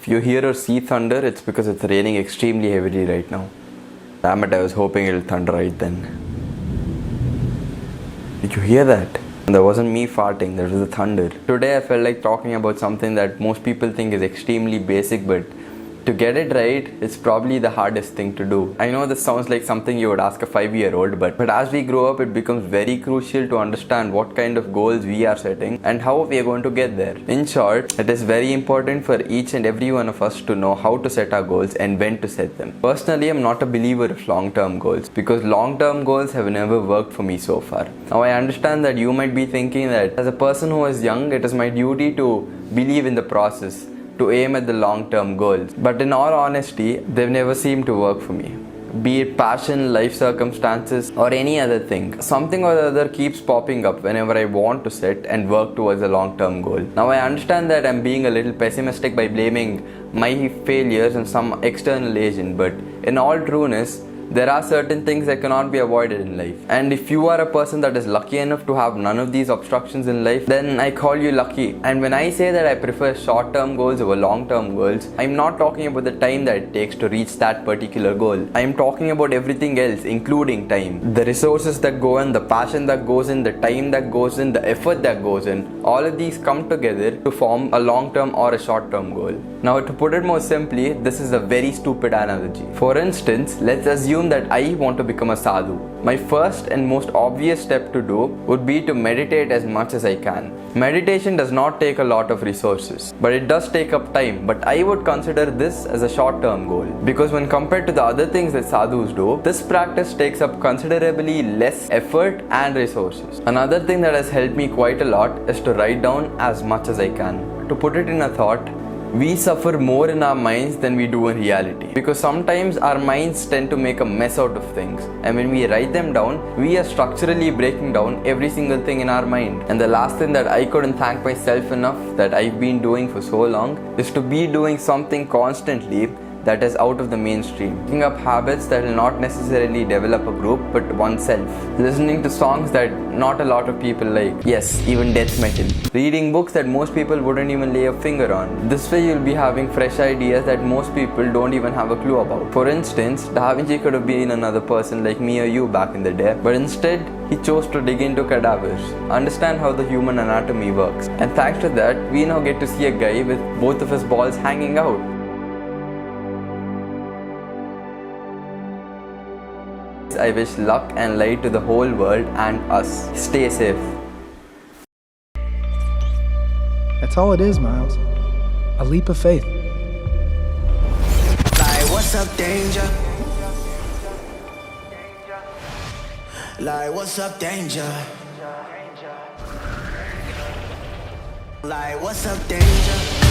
If you hear or see thunder, it's because it's raining extremely heavily right now. Damn it, I was hoping it'll thunder right then. Did you hear that? That wasn't me farting, that was the thunder. Today I felt like talking about something that most people think is extremely basic, but to get it right, it's probably the hardest thing to do. I know this sounds like something you would ask a 5-year-old, but as we grow up, it becomes very crucial to understand what kind of goals we are setting and how we are going to get there. In short, it is very important for each and every one of us to know how to set our goals and when to set them. Personally, I'm not a believer of long-term goals because long-term goals have never worked for me so far. Now, I understand that you might be thinking that as a person who is young, it is my duty to believe in the process, to aim at the long-term goals. But in all honesty, they've never seemed to work for me. Be it passion, life circumstances, or any other thing. Something or the other keeps popping up whenever I want to set and work towards a long-term goal. Now I understand that I'm being a little pessimistic by blaming my failures on some external agent, but in all trueness, there are certain things that cannot be avoided in life. And if you are a person that is lucky enough to have none of these obstructions in life, then I call you lucky. And when I say that I prefer short-term goals over long-term goals, I'm not talking about the time that it takes to reach that particular goal. I'm talking about everything else, including time. The resources that go in, the passion that goes in, the time that goes in, the effort that goes in, all of these come together to form a long-term or a short-term goal. Now, to put it more simply, this is a very stupid analogy. For instance, let's assume that I want to become a sadhu. My first and most obvious step to do would be to meditate as much as I can. Meditation does not take a lot of resources, but it does take up time. But I would consider this as a short-term goal because when compared to the other things that sadhus do, this practice takes up considerably less effort and resources. Another thing that has helped me quite a lot is to write down as much as I can. To put it in a thought, we suffer more in our minds than we do in reality because sometimes our minds tend to make a mess out of things, and when we write them down, we are structurally breaking down every single thing in our mind. And the last thing that I couldn't thank myself enough that I've been doing for so long is to be doing something constantly that is out of the mainstream. Picking up habits that will not necessarily develop a group but oneself. Listening to songs that not a lot of people like. Yes, even death metal. Reading books that most people wouldn't even lay a finger on. This way you'll be having fresh ideas that most people don't even have a clue about. For instance, Da Vinci could have been another person like me or you back in the day, but instead he chose to dig into cadavers, understand how the human anatomy works. And thanks to that, we now get to see a guy with both of his balls hanging out. I wish luck and light to the whole world and us. Stay safe. That's all it is, Miles. A leap of faith. Like, what's up, danger? Like, what's up, danger? Like, what's up, danger?